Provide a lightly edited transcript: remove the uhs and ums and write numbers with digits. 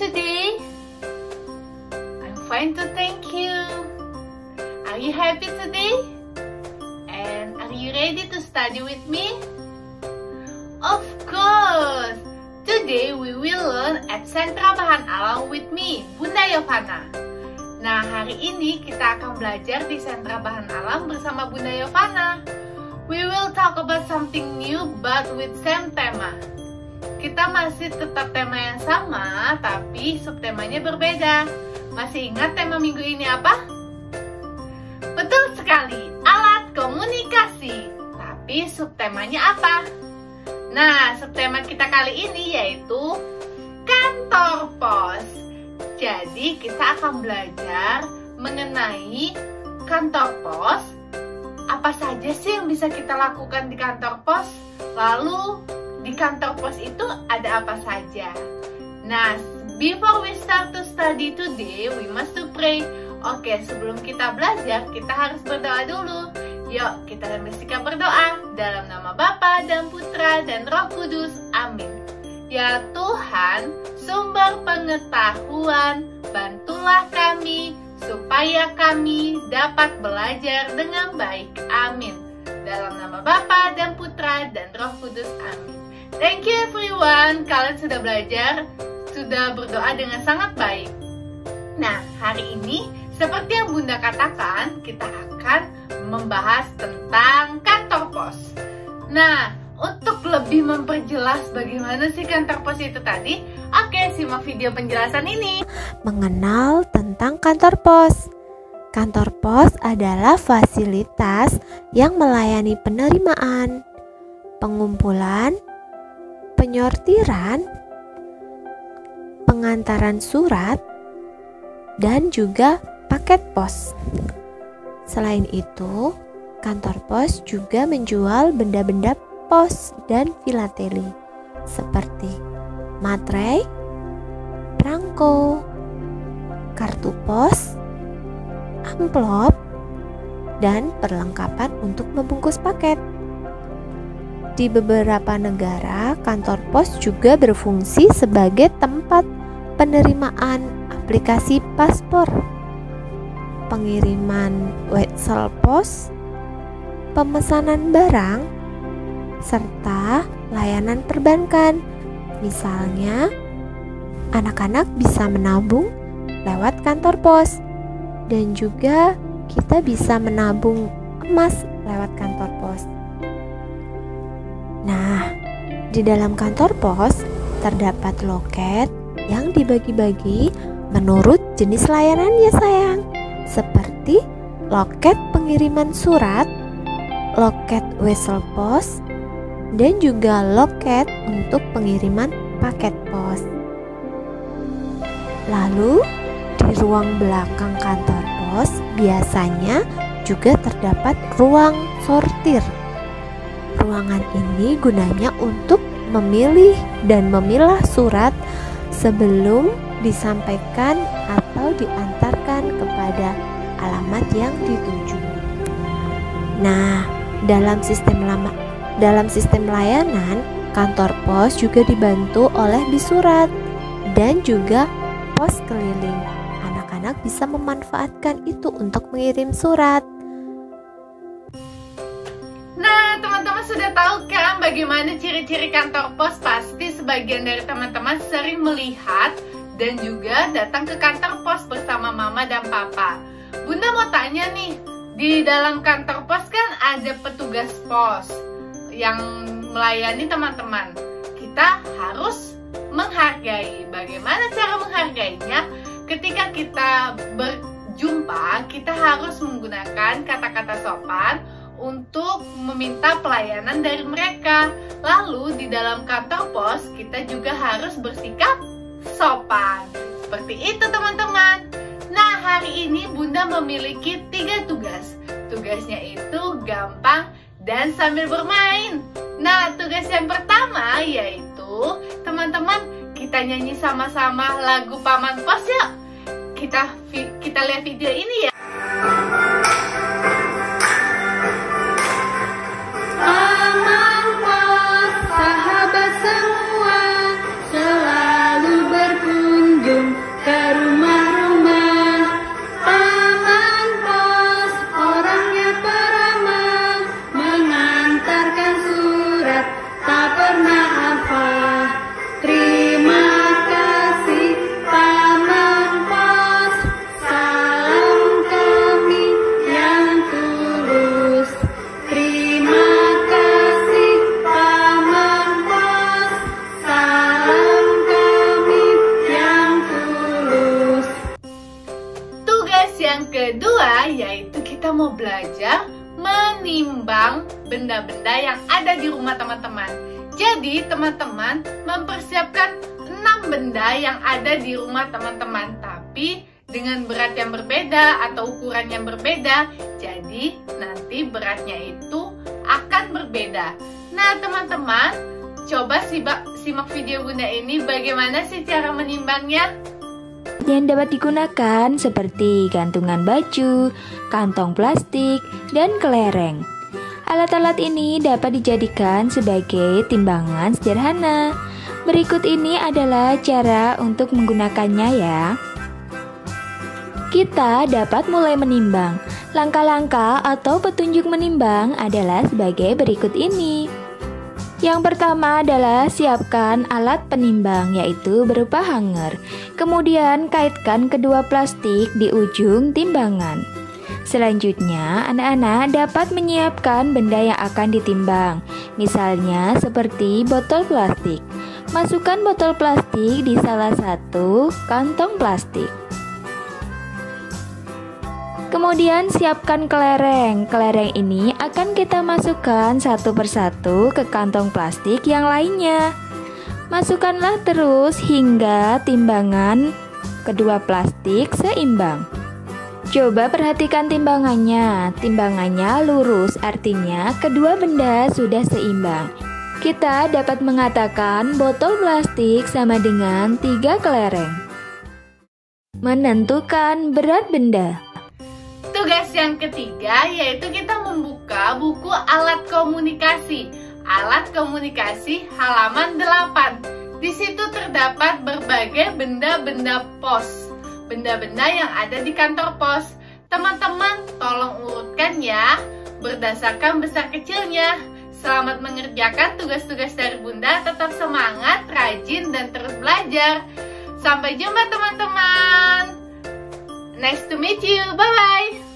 today? I'm fine too, thank you. Are you happy today? And are you ready to study with me? Of course! Today we will learn at Sentra Bahan Alam with me, Bunda Yovana. Nah, hari ini kita akan belajar di Sentra Bahan Alam bersama Bunda Yovana. We will talk about something new but with same tema. Kita masih tetap tema yang sama, tapi subtemanya berbeda. Masih ingat tema minggu ini apa? Betul sekali, alat komunikasi. Tapi subtemanya apa? Nah, subtema kita kali ini yaitu kantor pos. Jadi, kita akan belajar mengenai kantor pos. Apa saja sih yang bisa kita lakukan di kantor pos? Lalu, di kantor pos itu ada apa saja? Nah, before we start to study today, we must to pray. Oke, sebelum kita belajar, kita harus berdoa dulu. Yuk, kita bersikap berdoa dalam nama Bapa dan Putra dan Roh Kudus. Amin. Ya Tuhan, sumber pengetahuan, bantulah kami supaya kami dapat belajar dengan baik. Amin. Dalam nama Bapa dan Putra dan Roh Kudus. Amin. Thank you everyone. Kalian sudah belajar, sudah berdoa dengan sangat baik. Nah, hari ini seperti yang Bunda katakan, kita akan membahas tentang kantor pos. Nah, untuk lebih memperjelas bagaimana sih kantor pos itu tadi, oke, simak video penjelasan ini. Mengenal tentang kantor pos. Kantor pos adalah fasilitas yang melayani penerimaan, pengumpulan, penyortiran, pengantaran surat, dan juga paket pos. Selain itu, kantor pos juga menjual benda-benda pos dan filateli seperti materai, perangko, kartu pos, amplop, dan perlengkapan untuk membungkus paket. Di beberapa negara, kantor pos juga berfungsi sebagai tempat penerimaan aplikasi paspor, pengiriman wesel pos, pemesanan barang, serta layanan perbankan. Misalnya, anak-anak bisa menabung lewat kantor pos, dan juga kita bisa menabung emas lewat kantor pos. Nah, di dalam kantor pos terdapat loket yang dibagi-bagi menurut jenis layanannya sayang, seperti loket pengiriman surat, loket wesel pos, dan juga loket untuk pengiriman paket pos. Lalu, di ruang belakang kantor pos biasanya juga terdapat ruang sortir. Ruangan ini gunanya untuk memilih dan memilah surat sebelum disampaikan atau diantarkan kepada alamat yang dituju. Nah, dalam sistem layanan, kantor pos juga dibantu oleh bis surat dan juga pos keliling. Anak-anak bisa memanfaatkan itu untuk mengirim surat. Nah, teman-teman sudah tahu kan bagaimana ciri-ciri kantor pos? Pasti sebagian dari teman-teman sering melihat dan juga datang ke kantor pos bersama mama dan papa. Bunda mau tanya nih, di dalam kantor pos kan ada petugas pos yang melayani teman-teman. Kita harus menghargai. Bagaimana cara menghargainya? Ketika kita berjumpa, kita harus menggunakan kata-kata sopan untuk meminta pelayanan dari mereka. Lalu di dalam kantor pos kita juga harus bersikap sopan. Seperti itu teman-teman. Nah, hari ini Bunda memiliki 3 tugas. Tugasnya itu gampang dan sambil bermain. Nah, tugas yang pertama yaitu teman-teman, kita nyanyi sama-sama lagu Paman Pos yuk. Kita lihat video ini ya. Paman Pos, sahabat semua, selalu berkunjung benda-benda yang ada di rumah teman-teman. Jadi teman-teman mempersiapkan 6 benda yang ada di rumah teman-teman, tapi dengan berat yang berbeda atau ukuran yang berbeda. Jadi nanti beratnya itu akan berbeda. Nah teman-teman, coba simak video Bunda ini bagaimana sih cara menimbangnya. Yang dapat digunakan seperti gantungan baju, kantong plastik, dan kelereng. Alat-alat ini dapat dijadikan sebagai timbangan sederhana. Berikut ini adalah cara untuk menggunakannya ya. Kita dapat mulai menimbang. Langkah-langkah atau petunjuk menimbang adalah sebagai berikut ini. Yang pertama adalah siapkan alat penimbang, yaitu berupa hanger. Kemudian kaitkan kedua plastik di ujung timbangan. Selanjutnya, anak-anak dapat menyiapkan benda yang akan ditimbang. Misalnya seperti botol plastik. Masukkan botol plastik di salah satu kantong plastik. Kemudian siapkan kelereng. Kelereng ini akan kita masukkan satu persatu ke kantong plastik yang lainnya. Masukkanlah terus hingga timbangan kedua plastik seimbang. Coba perhatikan timbangannya. Timbangannya lurus, artinya kedua benda sudah seimbang. Kita dapat mengatakan botol plastik sama dengan 3 kelereng. Menentukan berat benda. Tugas yang ketiga yaitu kita membuka buku alat komunikasi. Alat komunikasi halaman 8. Di situ terdapat berbagai benda-benda pos. Benda-benda yang ada di kantor pos. Teman-teman tolong urutkan ya berdasarkan besar kecilnya. Selamat mengerjakan tugas-tugas dari Bunda. Tetap semangat, rajin, dan terus belajar. Sampai jumpa teman-teman. Nice to meet you. Bye-bye.